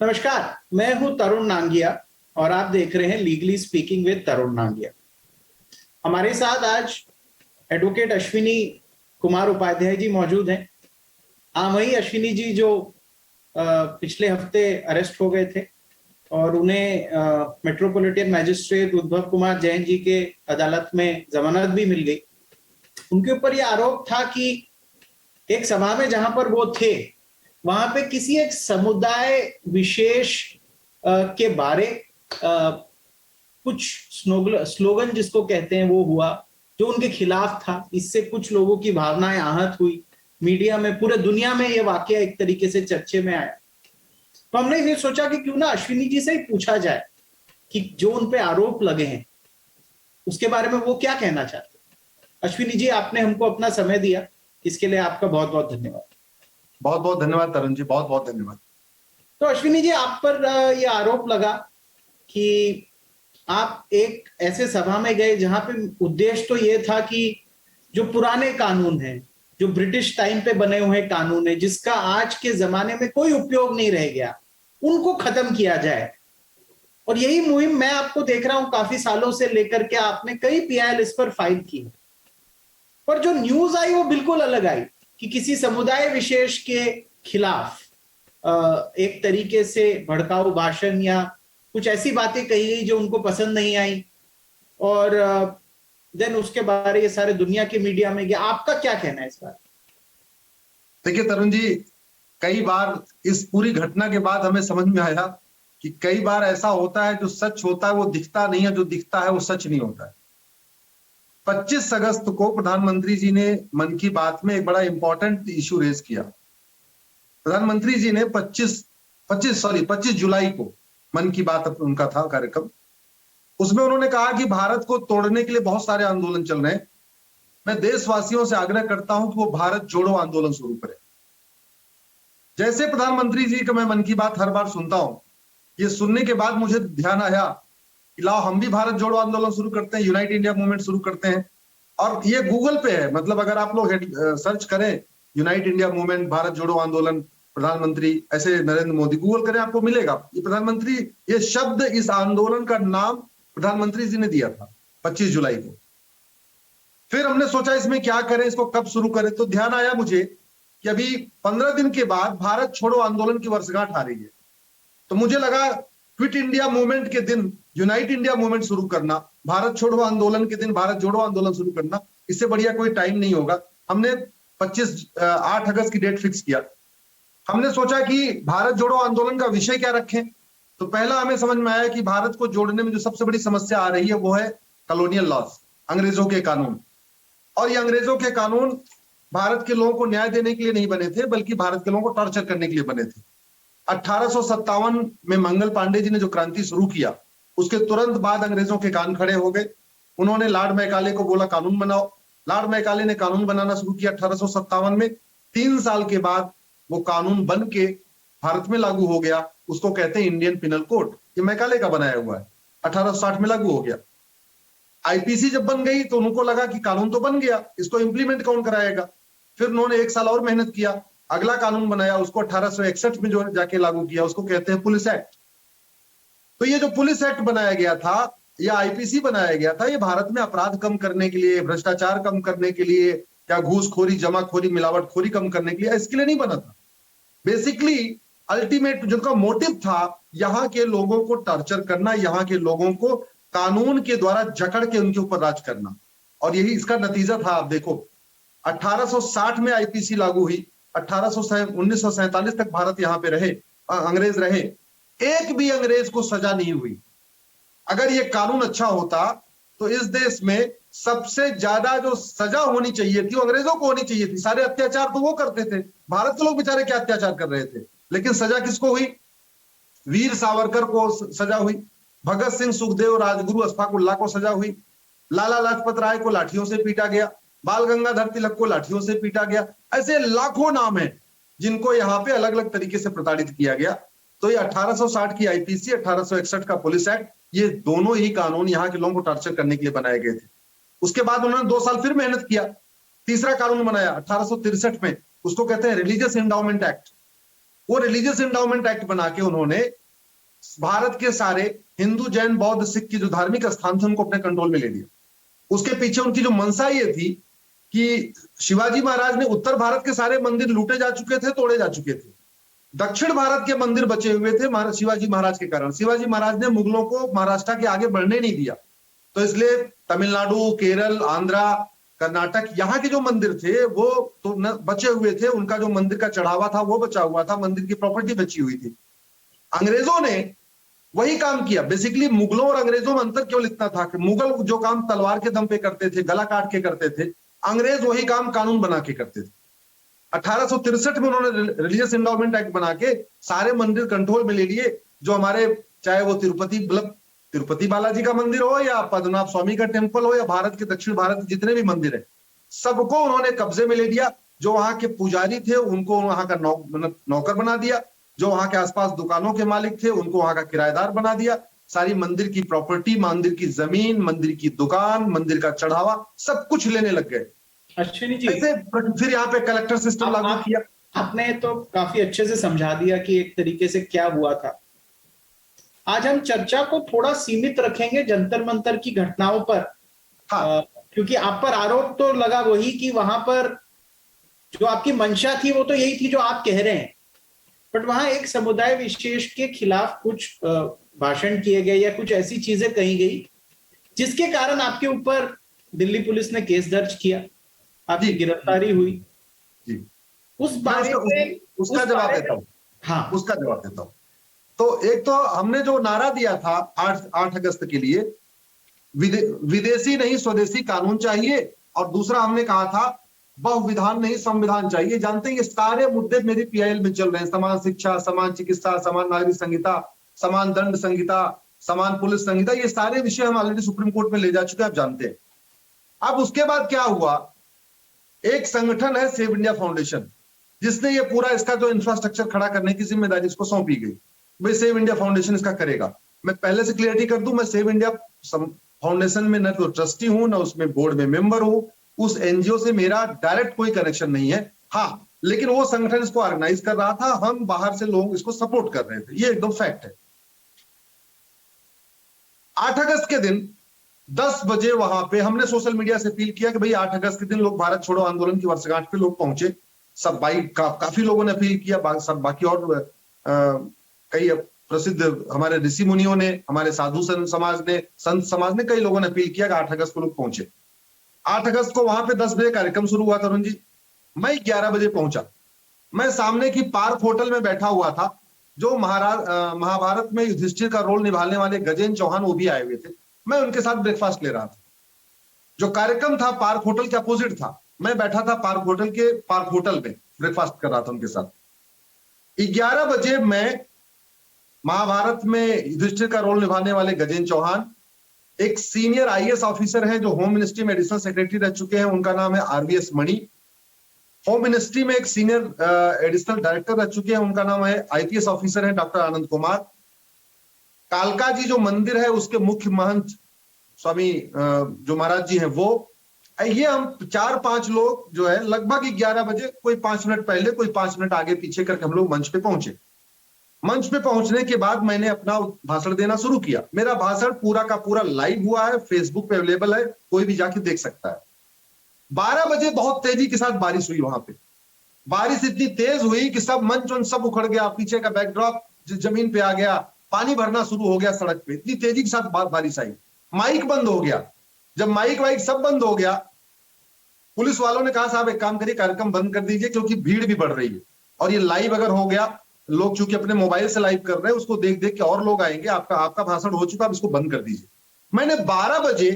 नमस्कार, मैं हूं तरुण नांगिया और आप देख रहे हैं लीगली स्पीकिंग विद तरुण नांगिया। हमारे साथ आज एडवोकेट अश्विनी कुमार उपाध्याय जी मौजूद हैं। वही अश्विनी जी जो पिछले हफ्ते अरेस्ट हो गए थे और उन्हें मेट्रोपॉलिटन मैजिस्ट्रेट उद्धव कुमार जैन जी के अदालत में जमानत भी मिल गई। उनके ऊपर यह आरोप था कि एक सभा में जहां पर वो थे वहां पे किसी एक समुदाय विशेष के बारे कुछ स्लोगन जिसको कहते हैं वो हुआ जो उनके खिलाफ था। इससे कुछ लोगों की भावनाएं आहत हुई। मीडिया में, पूरे दुनिया में ये वाकया एक तरीके से चर्चे में आया। तो हमने ये सोचा कि क्यों ना अश्विनी जी से ही पूछा जाए कि जो उन पे आरोप लगे हैं उसके बारे में वो क्या कहना चाहते हैं। अश्विनी जी, आपने हमको अपना समय दिया, इसके लिए आपका बहुत बहुत धन्यवाद। बहुत बहुत धन्यवाद तरुण जी, बहुत बहुत धन्यवाद। तो अश्विनी जी, आप पर यह आरोप लगा कि आप एक ऐसे सभा में गए जहां पे उद्देश्य तो ये था कि जो पुराने कानून हैं, जो ब्रिटिश टाइम पे बने हुए कानून है, जिसका आज के जमाने में कोई उपयोग नहीं रह गया, उनको खत्म किया जाए। और यही मुहिम मैं आपको देख रहा हूं काफी सालों से लेकर के आपने कई पीआईएल इस पर फाइल की। पर जो न्यूज आई वो बिल्कुल अलग आई कि किसी समुदाय विशेष के खिलाफ एक तरीके से भड़काऊ भाषण या कुछ ऐसी बातें कही गई जो उनको पसंद नहीं आई और देन उसके बारे ये सारे दुनिया के मीडिया में गया। आपका क्या कहना है इस बार? देखिए तरुण जी, कई बार इस पूरी घटना के बाद हमें समझ में आया कि कई बार ऐसा होता है जो सच होता है वो दिखता नहीं है, जो दिखता है वो सच नहीं होता है। 25 अगस्त को प्रधानमंत्री जी ने मन की बात में एक बड़ा इंपॉर्टेंट इशू रेज किया। प्रधानमंत्री जी ने 25 जुलाई को मन की बात उनका था कार्यक्रम। उसमें उन्होंने कहा कि भारत को तोड़ने के लिए बहुत सारे आंदोलन चल रहे हैं। मैं देशवासियों से आग्रह करता हूं कि वो भारत जोड़ो आंदोलन शुरू करें। जैसे प्रधानमंत्री जी का मैं मन की बात हर बार सुनता हूं, ये सुनने के बाद मुझे ध्यान आया कि लाओ हम भी भारत जोड़ो आंदोलन शुरू करते हैं, यूनाइट इंडिया मूवमेंट शुरू करते हैं। और ये गूगल पे है, मतलब अगर आप लोग सर्च करें यूनाइट इंडिया मूवमेंट, भारत जोड़ो आंदोलन, प्रधानमंत्री, ऐसे नरेंद्र मोदी, गूगल करें आपको मिलेगा। ये प्रधानमंत्री, ये शब्द, इस आंदोलन का नाम प्रधानमंत्री जी ने दिया था 25 जुलाई को। फिर हमने सोचा इसमें क्या करें, इसको कब शुरू करें। तो ध्यान आया मुझे कि अभी 15 दिन के बाद भारत छोड़ो आंदोलन की वर्षगांठ आ रही है। तो मुझे लगा क्विट इंडिया मूवमेंट के दिन यूनाइट इंडिया मूवमेंट शुरू करना, भारत छोड़ो आंदोलन के दिन भारत जोड़ो आंदोलन शुरू करना, इससे बढ़िया कोई टाइम नहीं होगा। हमने 8 अगस्त की डेट फिक्स किया। हमने सोचा कि भारत जोड़ो आंदोलन का विषय क्या रखें। तो पहला हमें समझ में आया कि भारत को जोड़ने में जो सबसे बड़ी समस्या आ रही है वो है कॉलोनियल लॉज, अंग्रेजों के कानून। और ये अंग्रेजों के कानून भारत के लोगों को न्याय देने के लिए नहीं बने थे, बल्कि भारत के लोगों को टॉर्चर करने के लिए बने थे। 1857 में मंगल पांडे जी ने जो क्रांति शुरू किया, उसके तुरंत बाद अंग्रेजों के कान खड़े हो गए। उन्होंने लॉर्ड मैकाले को बोला कानून बनाओ। लॉर्ड मैकाले ने कानून बनाना शुरू किया 1857 में। 3 साल के बाद वो कानून बन के भारत में लागू हो गया। उसको कहते हैं इंडियन पिनल कोड। ये मैकाले का बनाया हुआ है, 1860 में लागू हो गया। आईपीसी जब बन गई तो उनको लगा कि कानून तो बन गया, इसको इंप्लीमेंट कौन कराएगा। फिर उन्होंने 1 साल और मेहनत किया, अगला कानून बनाया, उसको 1861 में जो जाके लागू किया, उसको कहते हैं पुलिस एक्ट। तो ये जो पुलिस एक्ट बनाया गया था या आईपीसी बनाया गया था, ये भारत में अपराध कम करने के लिए, भ्रष्टाचार कम करने के लिए, या घूसखोरी, जमाखोरी, मिलावटखोरी कम करने के लिए, इसके लिए नहीं बना था। बेसिकली अल्टीमेट जिनका मोटिव था यहाँ के लोगों को टॉर्चर करना, यहाँ के लोगों को कानून के द्वारा जकड़ के उनके ऊपर राज करना। और यही इसका नतीजा था। आप देखो 1860 में आईपीसी लागू हुई, 1947 तक भारत यहाँ पे रहे, अंग्रेज रहे, एक भी अंग्रेज को सजा नहीं हुई। अगर ये कानून अच्छा होता तो इस देश में सबसे ज्यादा जो सजा होनी चाहिए थी वो अंग्रेजों को होनी चाहिए थी। सारे अत्याचार तो वो करते थे, भारत के लोग बेचारे क्या अत्याचार कर रहे थे। लेकिन सजा किसको हुई? वीर सावरकर को सजा हुई, भगत सिंह, सुखदेव, राजगुरु, अशफाकुल्ला को सजा हुई, लाला लाजपत राय को लाठियों से पीटा गया, बाल गंगाधर तिलक को लाठियों से पीटा गया। ऐसे लाखों नाम हैं जिनको यहाँ पे अलग अलग तरीके से प्रताड़ित किया गया। तो ये 1860 की आईपीसी, 1861 का पुलिस एक्ट, ये दोनों ही कानून यहाँ के लोगों को टॉर्चर करने के लिए बनाए गए थे। उसके बाद उन्होंने 2 साल फिर मेहनत किया, तीसरा कानून बनाया 1863 में, उसको कहते हैं रिलीजियस एंडाउमेंट एक्ट। वो रिलीजियस एंडाउमेंट एक्ट बना के उन्होंने भारत के सारे हिंदू, जैन, बौद्ध, सिख की जो धार्मिक स्थान थे उनको अपने कंट्रोल में ले लिया। उसके पीछे उनकी जो मंशा ये थी कि शिवाजी महाराज ने उत्तर भारत के सारे मंदिर लूटे जा चुके थे, तोड़े जा चुके थे, दक्षिण भारत के मंदिर बचे हुए थे शिवाजी महाराज के कारण। शिवाजी महाराज ने मुगलों को महाराष्ट्र के आगे बढ़ने नहीं दिया, तो इसलिए तमिलनाडु, केरल, आंध्रा, कर्नाटक, यहाँ के जो मंदिर थे वो तो न बचे हुए थे, उनका जो मंदिर का चढ़ावा था वो बचा हुआ था, मंदिर की प्रॉपर्टी बची हुई थी। अंग्रेजों ने वही काम किया। बेसिकली मुगलों और अंग्रेजों में अंतर केवल इतना था कि मुगल जो काम तलवार के दम पे करते थे, गला काट के करते थे, अंग्रेज वही काम कानून बना के करते थे। 1863 में उन्होंने रिलीजियस एंडाउमेंट एक्ट बना के सारे मंदिर कंट्रोल में ले लिए, जो हमारे चाहे वो तिरुपति बालाजी का मंदिर हो या पद्मनाभ स्वामी का टेम्पल हो या भारत के दक्षिण भारत के जितने भी मंदिर है, सबको उन्होंने कब्जे में ले लिया। जो वहां के पुजारी थे उनको वहां का नौकर बना दिया, जो वहां के आसपास दुकानों के मालिक थे उनको वहां का किराएदार बना दिया। सारी मंदिर की प्रॉपर्टी, मंदिर की जमीन, मंदिर की दुकान, मंदिर का चढ़ावा, सब कुछ लेने लग गए। अश्विनी जी, ऐसे फिर यहाँ पे कलेक्टर सिस्टम लागू किया। आपने तो काफी अच्छे से समझा दिया कि एक तरीके से क्या हुआ था। आज हम चर्चा को थोड़ा सीमित रखेंगे जंतर मंतर की घटनाओं पर। हाँ। क्योंकि आप पर आरोप तो लगा वही कि वहां पर जो आपकी मंशा थी वो तो यही थी जो आप कह रहे हैं, बट वहां एक समुदाय विशेष के खिलाफ कुछ भाषण किए गए या कुछ ऐसी चीजें कही गई जिसके कारण आपके ऊपर दिल्ली पुलिस ने केस दर्ज किया, आपकी गिरफ्तारी हुई। जी। उस बारे में उसका जवाब देता हूँ। हाँ, उसका जवाब देता हूँ। तो एक तो हमने जो नारा दिया था 8 अगस्त के लिए, विदेशी नहीं स्वदेशी कानून चाहिए, और दूसरा हमने कहा था बहुविधान नहीं संविधान चाहिए। जानते हैं ये सारे मुद्दे मेरी पीआईएल में चल रहे हैं। समान शिक्षा, समान चिकित्सा, समान नागरिक संहिता, समान दंड संहिता, समान पुलिस संहिता, ये सारे विषय हम ऑलरेडी सुप्रीम कोर्ट में ले जा चुके हैं, आप जानते हैं। अब उसके बाद क्या हुआ, एक संगठन है सेव इंडिया फाउंडेशन, जिसने ये पूरा इसका जो इंफ्रास्ट्रक्चर खड़ा करने की जिम्मेदारी इसको सौंपी गई। भाई सेव इंडिया फाउंडेशन इसका करेगा। मैं पहले से क्लियरिटी कर दूं, मैं सेव इंडिया फाउंडेशन में न तो ट्रस्टी हूं, न उसमें बोर्ड में मेंबर हूं। उस एनजीओ से मेरा डायरेक्ट कोई कनेक्शन नहीं है। हाँ, लेकिन वो संगठन इसको ऑर्गेनाइज कर रहा था, हम बाहर से लोग इसको सपोर्ट कर रहे थे, ये एकदम फैक्ट है। 8 अगस्त के दिन 10 बजे वहां पे हमने सोशल मीडिया से अपील किया कि भाई 8 अगस्त के दिन लोग भारत छोड़ो आंदोलन की वर्षगांठ पे लोग पहुंचे। सब काफी लोगों ने अपील किया, सब बाकी और कई प्रसिद्ध हमारे ऋषि मुनियों ने, हमारे साधु समाज ने, संत समाज ने, कई लोगों ने अपील किया कि 8 अगस्त को लोग पहुंचे। 8 अगस्त को वहां पे 10 बजे कार्यक्रम शुरू हुआ तरुण जी। मैं 11 बजे पहुंचा। मैं सामने की पार्क होटल में बैठा हुआ था। जो महाभारत में युधिष्ठिर का रोल निभाने वाले गजेंद्र चौहान वो भी आए हुए थे। मैं उनके साथ ब्रेकफास्ट ले रहा था। जो कार्यक्रम था पार्क होटल के अपोजिट था। मैं बैठा था पार्क होटल में ब्रेकफास्ट कर रहा था उनके साथ। 11 बजे मैं महाभारत में युधिष्ठिर का रोल निभाने वाले गजेंद्र चौहान, एक सीनियर आईएएस ऑफिसर हैं जो होम मिनिस्ट्री में एडिशनल सेक्रेटरी रह चुके हैं, उनका नाम है आरवीएस मणि। होम मिनिस्ट्री में एक सीनियर एडिशनल डायरेक्टर रह चुके हैं, उनका नाम है आईपीएस ऑफिसर है डॉक्टर आनंद कुमार। कालका जी जो मंदिर है उसके मुख्य महंत स्वामी जो महाराज जी हैं वो, ये हम 4-5 लोग जो है लगभग 11 बजे, कोई 5 मिनट पहले कोई 5 मिनट आगे पीछे करके हम लोग मंच पे पहुंचे। मंच पे पहुंचने के बाद मैंने अपना भाषण देना शुरू किया। मेरा भाषण पूरा का पूरा लाइव हुआ है, फेसबुक पे अवेलेबल है, कोई भी जाके देख सकता है। 12 बजे बहुत तेजी के साथ बारिश हुई। वहां पे बारिश इतनी तेज हुई कि सब मंच सब उखड़ गया, पीछे का बैकड्रॉप जमीन पे आ गया, पानी भरना शुरू हो गया सड़क पे। इतनी तेजी के साथ बारिश आई, माइक बंद हो गया। जब माइक वाइक सब बंद हो गया, पुलिस वालों ने कहा साहब एक काम करिए, कार्यक्रम बंद कर दीजिए क्योंकि भीड़ भी बढ़ रही है, और ये लाइव अगर हो गया, लोग चूंकि अपने मोबाइल से लाइव कर रहे हैं, उसको देख देख के और लोग आएंगे, आपका भाषण हो चुका, अब इसको बंद कर दीजिए। मैंने 12 बजे,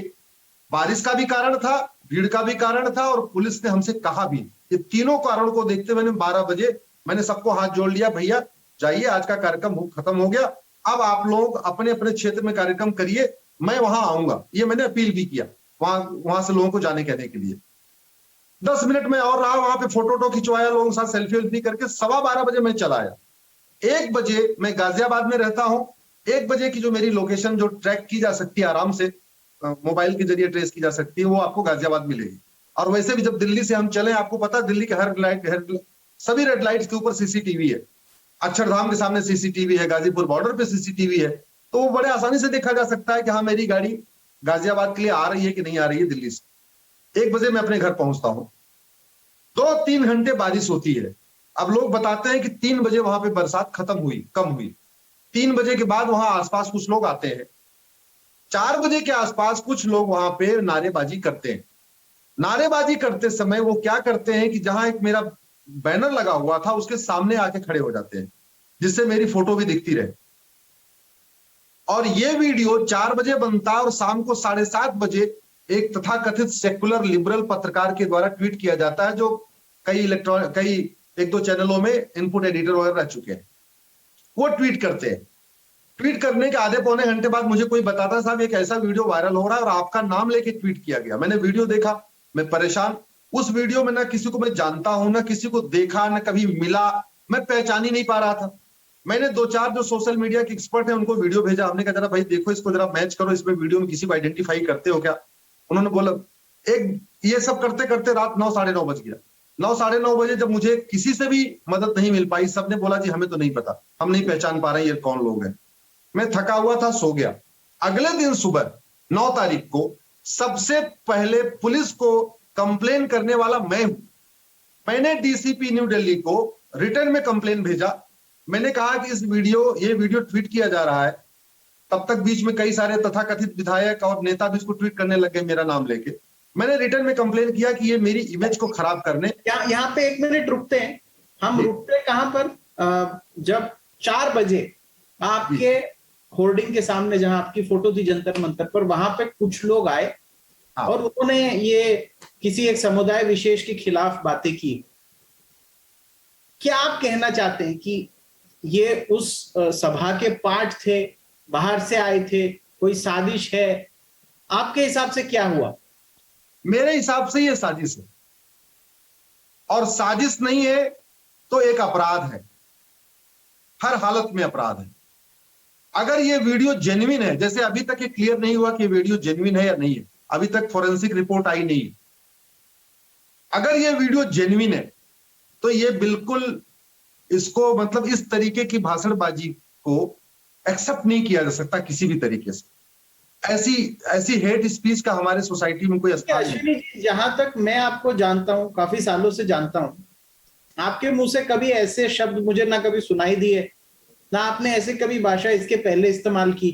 बारिश का भी कारण था, भीड़ का भी कारण था, और पुलिस ने हमसे कहा भी, ये तीनों कारणों को देखते मैंने 12 बजे मैंने सबको हाथ जोड़ लिया, भैया जाइए, आज का कार्यक्रम खत्म हो गया, अब आप लोग अपने अपने क्षेत्र में कार्यक्रम करिए, मैं वहां आऊंगा। ये मैंने अपील भी किया वहां से लोगों को जाने कहने के लिए। 10 मिनट में और रहा वहां पे, फोटो खिंचवाया लोगों के साथ, सेल्फी वेल्फी करके 12:15 बजे मैं चला आया। 1 बजे मैं गाजियाबाद में रहता हूं। 1 बजे की जो मेरी लोकेशन जो ट्रैक की जा सकती है, आराम से मोबाइल के जरिए ट्रेस की जा सकती है, वो आपको गाजियाबाद मिलेगी। और वैसे भी जब दिल्ली से हम चले, आपको पता है दिल्ली के हर सभी रेड लाइट्स के ऊपर सीसीटीवी है। अक्षरधाम के सामने सीसीटीवी है, गाजीपुर बॉर्डर पे सीसीटीवी है, तो वो बड़े आसानी से देखा जा सकता है कि हाँ मेरी गाड़ी गाजियाबाद के लिए आ रही है कि नहीं आ रही है दिल्ली से। 1 बजे मैं अपने घर पहुंचता हूं, 2-3 घंटे बारिश होती है। अब लोग बताते हैं कि 3 बजे वहां पे बरसात खत्म हुई, कम हुई। 3 बजे के बाद वहां आसपास कुछ लोग आते हैं। 4 बजे के आसपास कुछ लोग वहां पे नारेबाजी करते हैं। नारेबाजी करते समय वो क्या करते हैं कि जहां एक मेरा बैनर लगा हुआ था उसके सामने आके खड़े हो जाते हैं, जिससे मेरी फोटो भी दिखती रहे। और ये वीडियो 4 बजे बनता है और शाम को 7:30 बजे एक तथाकथित सेकुलर लिबरल पत्रकार के द्वारा ट्वीट किया जाता है, जो कई 1-2 चैनलों में इनपुट एडिटर वगैरह रह चुके हैं। वो ट्वीट करते हैं। ट्वीट करने के आधे पौने घंटे बाद मुझे कोई बताता है, साहब एक ऐसा वीडियो वायरल हो रहा है और आपका नाम लेके ट्वीट किया गया। मैंने वीडियो देखा, मैं परेशान। उस वीडियो में ना किसी को मैं जानता हूं, ना किसी को देखा, ना कभी मिला, मैं पहचान ही नहीं पा रहा था। मैंने 2-4 जो सोशल मीडिया के एक्सपर्ट हैं उनको वीडियो भेजा। हमने कहा जरा भाई देखो इसको, जरा मैच करो, इसमें वीडियो में किसी को आइडेंटिफाई करते हो क्या? उन्होंने बोला ये सब करते करते रात 9, साढ़े 9 बज गया। 9, साढ़े 9 बजे जब मुझे किसी से भी मदद नहीं मिल पाई, सबने बोला जी हमें तो नहीं पता, हम नहीं पहचान पा रहे ये कौन लोग हैं। मैं थका हुआ था, सो गया। अगले दिन सुबह 9 तारीख को सबसे पहले पुलिस को कंप्लेन करने वाला मैं हूं। मैंने डीसीपी न्यू दिल्ली को रिटर्न में कंप्लेन भेजा। मैंने कहा कि ये वीडियो ट्वीट किया जा रहा है। तब तक बीच में कई सारे तथाकथित विधायक और नेता भी इसको ट्वीट करने लगे मेरा नाम लेके। मैंने रिटर्न में कंप्लेन किया कि ये मेरी इमेज को खराब करने। यहाँ पे 1 मिनट रुकते हैं। हम रुकते कहां पर? जब 4 बजे आपके होर्डिंग के सामने जहां आपकी फोटो थी जंतर मंतर पर, वहां पे कुछ लोग आए और उन्होंने ये किसी एक समुदाय विशेष के खिलाफ बातें की। क्या आप कहना चाहते हैं कि ये उस सभा के पार्ट थे, बाहर से आए थे, कोई साजिश है? आपके हिसाब से क्या हुआ? मेरे हिसाब से ये साजिश है, और साजिश नहीं है तो एक अपराध है, हर हालत में अपराध है। अगर ये वीडियो जेन्युइन है, जैसे अभी तक ये क्लियर नहीं हुआ कि वीडियो जेन्युइन है या नहीं है, अभी तक फोरेंसिक रिपोर्ट आई नहीं है। अगर ये वीडियो जेन्युइन है तो ये बिल्कुल इसको मतलब इस तरीके की भाषणबाजी को एक्सेप्ट नहीं किया जा सकता किसी भी तरीके से। ऐसी हेट स्पीच का हमारे सोसाइटी में कोई स्थान नहीं। अश्विनी जी, जहां तक मैं आपको जानता हूं, काफी सालों से जानता हूं, आपके मुंह से कभी ऐसे शब्द मुझे ना कभी सुनाई दिए, ना आपने ऐसे कभी भाषा इसके पहले इस्तेमाल की।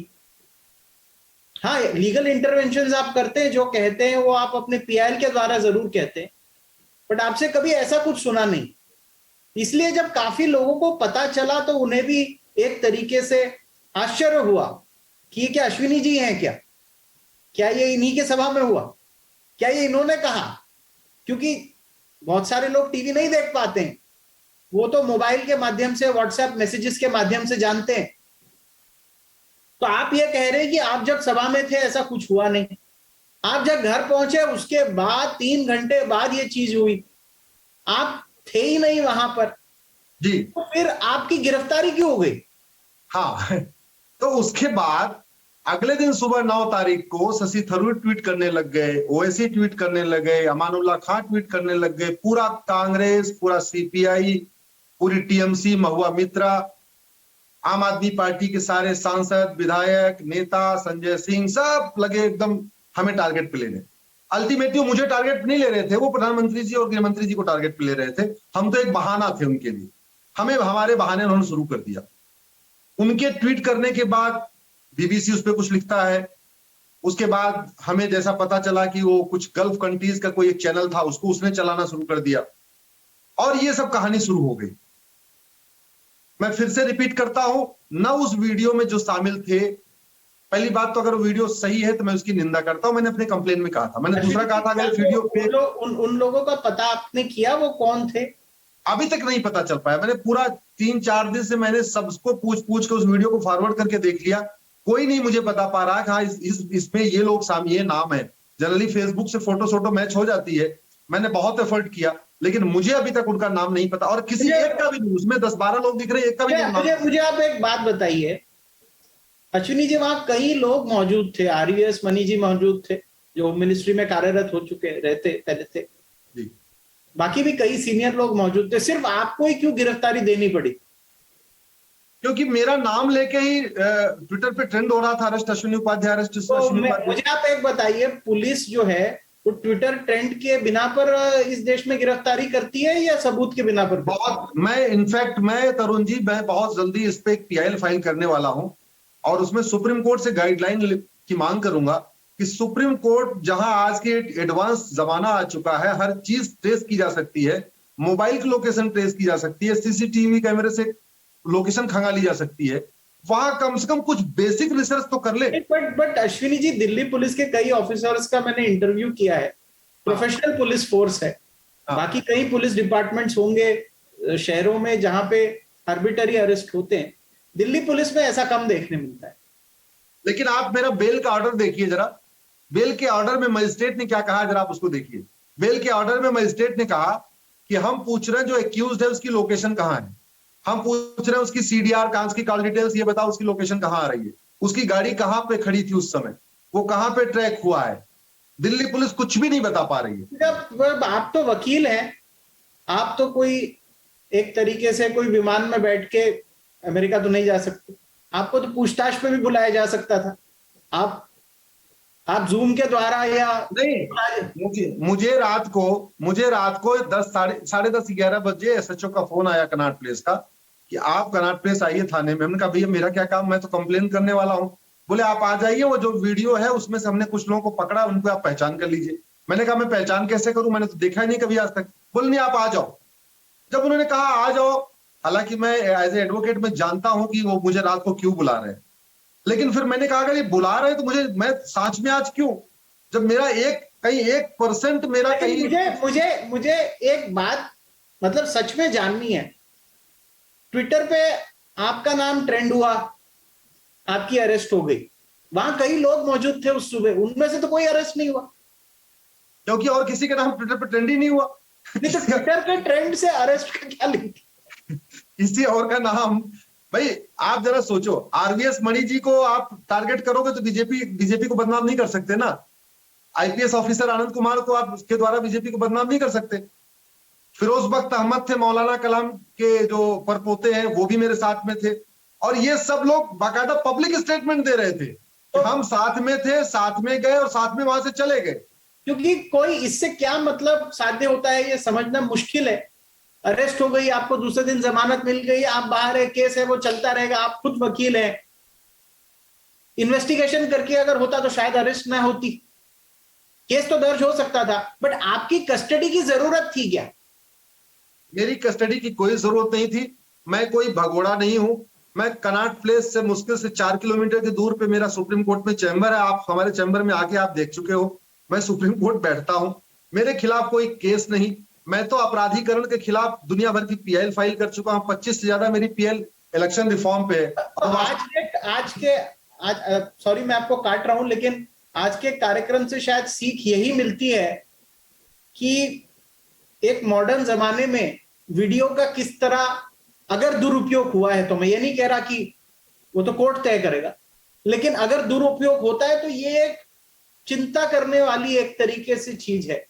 हाँ, लीगल इंटरवेंशन आप करते हैं, जो कहते हैं वो आप अपने पीआईएल के द्वारा जरूर कहते हैं, बट आपसे कभी ऐसा कुछ सुना नहीं। इसलिए जब काफी लोगों को पता चला तो उन्हें भी एक तरीके से आश्चर्य हुआ कि ये क्या अश्विनी जी हैं क्या ये इन्हीं के सभा में हुआ, क्या ये इन्होंने कहा? क्योंकि बहुत सारे लोग टीवी नहीं देख पाते हैं, वो तो मोबाइल के माध्यम से, व्हाट्सएप मैसेजेस के माध्यम से जानते हैं। तो आप ये कह रहे हैं कि आप जब सभा में थे ऐसा कुछ हुआ नहीं, आप जब घर पहुंचे उसके बाद 3 घंटे बाद ये चीज हुई, आप थे ही नहीं वहां पर जी, तो फिर आपकी गिरफ्तारी क्यों हो गई? हाँ, तो उसके बाद अगले दिन सुबह 9 तारीख को शशि थरूर ट्वीट करने लग गए, ओवैसी ट्वीट करने लगे, अमानुल्लाह खान ट्वीट करने लग गए, पूरा कांग्रेस, पूरा सीपीआई, पूरी टीएमसी, महुआ मित्रा, आम आदमी पार्टी के सारे सांसद, विधायक, नेता, संजय सिंह, सब लगे एकदम हमें टारगेट पे लेने। अल्टीमेटली मुझे टारगेट पे नहीं ले रहे थे, वो प्रधानमंत्री जी और गृह मंत्री जी को टारगेट पे ले रहे थे। हम तो एक बहाना थे उनके लिए, हमें हमारे बहाने उन्होंने शुरू कर दिया। उनके ट्वीट करने के बाद बीबीसी उस पर कुछ लिखता है, उसके बाद हमें जैसा पता चला कि वो कुछ गल्फ कंट्रीज का कोई एक चैनल था, उसको उसने चलाना शुरू कर दिया, और ये सब कहानी शुरू हो गई। मैं फिर से रिपीट करता हूं, न उस वीडियो में जो शामिल थे, पहली बात तो अगर वो वीडियो सही है तो मैं उसकी निंदा करता हूं, मैंने अपने कंप्लेन में कहा था। मैंने दूसरा कहा था अगर वीडियो पे उन लोगों का पता आपने किया, वो कौन थे? अभी तक नहीं पता चल पाया। मैंने पूरा 3-4 दिन से मैंने सबको पूछ के उस वीडियो को फॉरवर्ड करके देख लिया, कोई नहीं मुझे बता पा रहा कि हाँ इसमें ये लोग शामिल, ये नाम है। जनरली फेसबुक से फोटो मैच हो जाती है, मैंने बहुत एफर्ट किया, लेकिन मुझे अभी तक उनका नाम नहीं पता, और किसी एक का भी नहीं, उसमें 10-12 लोग दिख रहे हैं, एक का भी नाम। मुझे आप एक बात बताइए अश्विनी जी, वहां कई लोग मौजूद थे, आरवीएस मनी जी मौजूद थे, जो होम मिनिस्ट्री में कार्यरत हो चुके रहते पहले थे जी। बाकी भी कई सीनियर लोग मौजूद थे, सिर्फ आपको ही क्यों गिरफ्तारी देनी पड़ी? क्योंकि मेरा नाम लेके ही ट्विटर पे ट्रेंड हो रहा था, अरेस्ट अश्विनी उपाध्याय, अरेस्ट तो अश्विनी उपाध्याय। मुझे आप एक बताइए, पुलिस जो है वो ट्विटर ट्रेंड के बिना पर इस देश में गिरफ्तारी करती है या सबूत के बिना पर? बहुत, मैं इनफैक्ट मैं तरुण जी, मैं बहुत जल्दी इस पे एक पीआईएल फाइल करने वाला हूं और उसमें सुप्रीम कोर्ट से गाइडलाइन की मांग करूंगा कि सुप्रीम कोर्ट, जहां आज के एडवांस जमाना आ चुका है, हर चीज ट्रेस की जा सकती है, मोबाइल की लोकेशन ट्रेस की जा सकती है, सीसीटीवी कैमरे से लोकेशन खंगाली जा सकती है, वहां कम से कम कुछ बेसिक रिसर्च तो कर ले। बट अश्विनी जी, दिल्ली पुलिस के कई ऑफिसर्स का मैंने इंटरव्यू किया है, प्रोफेशनल पुलिस फोर्स है। बाकी कई पुलिस डिपार्टमेंट्स होंगे शहरों में जहां पे आर्बिटरी अरेस्ट होते हैं, दिल्ली पुलिस में ऐसा कम देखने मिलता है। लेकिन आप मेरा बेल का ऑर्डर देखिए जरा, बेल के ऑर्डर में मजिस्ट्रेट ने क्या कहा, जरा आप उसको देखिए। बेल के ऑर्डर में मजिस्ट्रेट ने कहा कि हम पूछ रहे हैं जो एक्यूज्ड है उसकी लोकेशन कहां है, हम पूछ रहे हैं उसकी सीडीआर कहां, उसकी कॉल डिटेल्स ये बताओ, उसकी लोकेशन कहां आ रही है, उसकी गाड़ी कहां पे खड़ी थी उस समय, वो कहां पे ट्रैक हुआ है। दिल्ली पुलिस कुछ भी नहीं बता पा रही है। जब आप तो वकील हैं, आप तो कोई एक तरीके से कोई विमान में बैठ के अमेरिका तो नहीं जा सकते, आपको तो पूछताछ पे भी बुलाया जा सकता था। आप जूम के द्वारा या नहीं, मुझे रात को 10, 10:30, 11 बजे एसएचओ का फोन आया कनॉट प्लेस का कि आप कनॉट प्लेस आइए थाने में। हमने कहा भैया मेरा क्या काम, मैं तो कंप्लेन करने वाला हूँ। बोले आप आ जाइए, वो जो वीडियो है उसमें से हमने कुछ लोगों को पकड़ा, उनको आप पहचान कर लीजिए। मैंने कहा मैं पहचान कैसे करूं, मैंने तो देखा ही नहीं कभी आज तक। बोले नहीं आप आ जाओ। जब उन्होंने कहा आ जाओ, हालांकि मैं एज ए एडवोकेट में जानता हूं कि वो मुझे रात को क्यों बुला रहे हैं, लेकिन फिर मैंने कहा अगर ये बुला रहे हैं तो मैं सांच में आज क्यों, जब मेरा कहीं 1% मेरा कहीं। मुझे एक बात मतलब सच में जाननी है। ट्विटर पे आपका नाम ट्रेंड हुआ, आपकी अरेस्ट हो गई, वहां कई लोग मौजूद थे उस सुबह, उनमें से तो कोई अरेस्ट नहीं हुआ, क्योंकि और किसी का नाम ट्विटर पे ट्रेंड ही नहीं हुआ। नहीं तो ट्विटर के ट्रेंड से अरेस्ट का क्या लिंक? किसी और का नाम, भाई आप जरा सोचो, आरवीएस मणि जी को आप टारगेट करोगे तो बीजेपी को बदनाम नहीं कर सकते ना। आईपीएस ऑफिसर आनंद कुमार को आप उसके द्वारा बीजेपी को बदनाम नहीं कर सकते। फिरोज बख्त अहमद थे, मौलाना कलाम के जो परपोते हैं, वो भी मेरे साथ में थे, और ये सब लोग बाकायदा पब्लिक स्टेटमेंट दे रहे थे तो हम साथ में थे, साथ में गए और साथ में वहां से चले गए। क्योंकि कोई इससे क्या मतलब साध्य होता है ये समझना मुश्किल है। अरेस्ट हो गई, आपको दूसरे दिन जमानत मिल गई, आप बाहर है, केस है वो चलता रहेगा, आप खुद वकील हैं, इन्वेस्टिगेशन करके अगर होता तो शायद अरेस्ट ना होती, केस तो दर्ज हो सकता था, बट आपकी कस्टडी की जरूरत थी क्या? मेरी कस्टडी की कोई जरूरत नहीं थी, मैं कोई भगोड़ा नहीं हूं। मैं कनॉट प्लेस से मुश्किल से 4 किलोमीटर की दूर पे मेरा सुप्रीम कोर्ट में चैम्बर है, आप हमारे चैम्बर में आके आप देख चुके हो, मैं सुप्रीम कोर्ट बैठता हूं, मेरे खिलाफ कोई केस नहीं। मैं तो अपराधीकरण के खिलाफ दुनिया भर की पीआईएल फाइल कर चुका हूं, 25 से ज्यादा मेरी पीएल इलेक्शन रिफॉर्म पे है। आज सॉरी मैं आपको काट रहा हूं, लेकिन आज के कार्यक्रम से शायद सीख यही मिलती है कि एक मॉडर्न जमाने में वीडियो का किस तरह अगर दुरुपयोग हुआ है, तो मैं ये नहीं कह रहा कि वो तो कोर्ट तय करेगा, लेकिन अगर दुरुपयोग होता है तो ये एक चिंता करने वाली एक तरीके से चीज है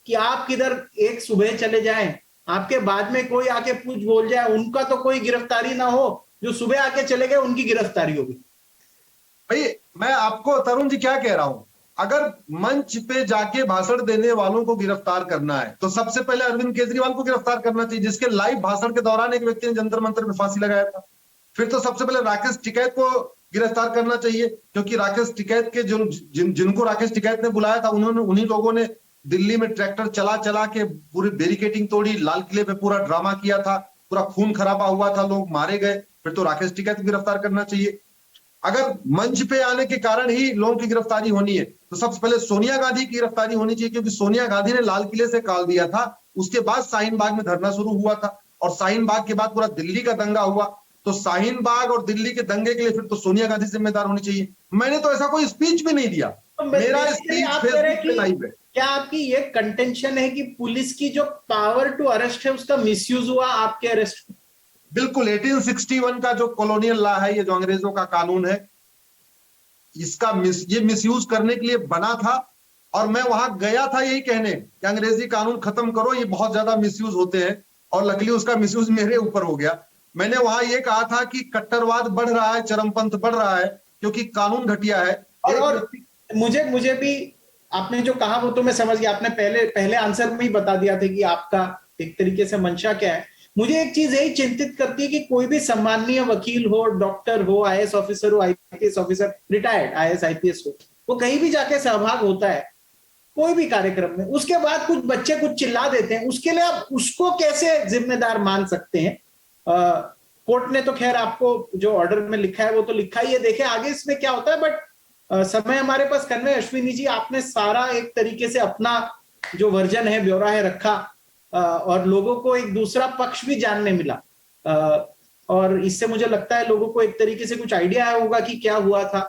कि आप किधर एक सुबह चले जाएं, आपके बाद में कोई आके पूछ बोल जाए, उनका तो कोई गिरफ्तारी ना हो, जो सुबह आके चले गए उनकी गिरफ्तारी होगी। भाई मैं आपको तरुण जी क्या कह रहा हूं, अगर मंच पे जाके भाषण देने वालों को गिरफ्तार करना है तो सबसे पहले अरविंद केजरीवाल को गिरफ्तार करना चाहिए, जिसके लाइव भाषण के दौरान एक व्यक्ति ने जंतर मंतर में फांसी लगाया था। फिर तो सबसे पहले राकेश टिकैत को गिरफ्तार करना चाहिए, क्योंकि राकेश टिकैत के जिनको राकेश टिकैत ने बुलाया था, उन्हीं लोगों ने दिल्ली में ट्रैक्टर चला चला के पूरी बैरिकेडिंग तोड़ी, लाल किले पे पूरा ड्रामा किया था, पूरा खून खराबा हुआ था, लोग मारे गए। फिर तो राकेश टिकैत को गिरफ्तार करना चाहिए। अगर मंच पे आने के कारण ही लोगों की गिरफ्तारी होनी है तो सबसे पहले सोनिया गांधी की गिरफ्तारी होनी चाहिए, क्योंकि सोनिया गांधी ने लाल किले से कॉल दिया था, उसके बाद शाहीन बाग में धरना शुरू हुआ था, और शाहीन बाग के बाद पूरा दिल्ली का दंगा हुआ। तो शाहीन बाग और दिल्ली के दंगे के लिए फिर तो सोनिया गांधी जिम्मेदार होनी चाहिए। मैंने तो ऐसा कोई स्पीच भी नहीं दिया, तो मेरा स्पीच फेसबुक पे लाइव है। क्या आपकी ये कंटेंशन है कि पुलिस की जो पावर टू अरेस्ट है उसका मिसयूज हुआ आपके अरेस्ट? बिल्कुल, 1861 का जो कॉलोनियल लॉ है, ये जो अंग्रेजों का कानून है, इसका ये मिसयूज करने के लिए बना था। और मैं वहां गया था यही कहने कि अंग्रेजी कानून खत्म करो, ये बहुत ज्यादा मिसयूज होते हैं, और लकीली उसका मिसयूज मेरे ऊपर हो गया। मैंने वहां ये कहा था कि कट्टरवाद बढ़ रहा है, चरमपंथ बढ़ रहा है, क्योंकि कानून घटिया है। और मुझे भी आपने जो कहा वो तो मैं समझ गया, आपने पहले आंसर में ही बता दिया था कि आपका एक तरीके से मंशा क्या है। मुझे एक चीज यही चिंतित करती है कि कोई भी सम्माननीय वकील हो, डॉक्टर हो, आईएएस ऑफिसर हो, IPS officer, retired IAS IPS हो, वो कहीं भी जाके सहभाग होता है कोई भी कार्यक्रम में, उसके बाद कुछ बच्चे कुछ चिल्ला देते हैं, उसके लिए आप उसको कैसे जिम्मेदार मान सकते हैं? कोर्ट ने तो खैर आपको जो ऑर्डर में लिखा है वो तो लिखा ही है, देखे आगे इसमें क्या होता है। बट समय हमारे पास कम है। अश्विनी जी, आपने सारा एक तरीके से अपना जो वर्जन है, ब्यौरा है रखा, और लोगों को एक दूसरा पक्ष भी जानने मिला, और इससे मुझे लगता है लोगों को एक तरीके से कुछ आइडिया आया होगा कि क्या हुआ था।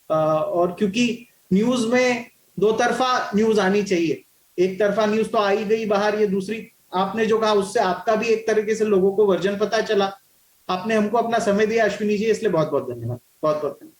और क्योंकि न्यूज में दो तरफा न्यूज आनी चाहिए, एक तरफा न्यूज तो आई गई बाहर, ये दूसरी आपने जो कहा उससे आपका भी एक तरीके से लोगों को वर्जन पता चला। आपने हमको अपना समय दिया अश्विनी जी, इसलिए बहुत बहुत धन्यवाद, बहुत बहुत धन्यवाद।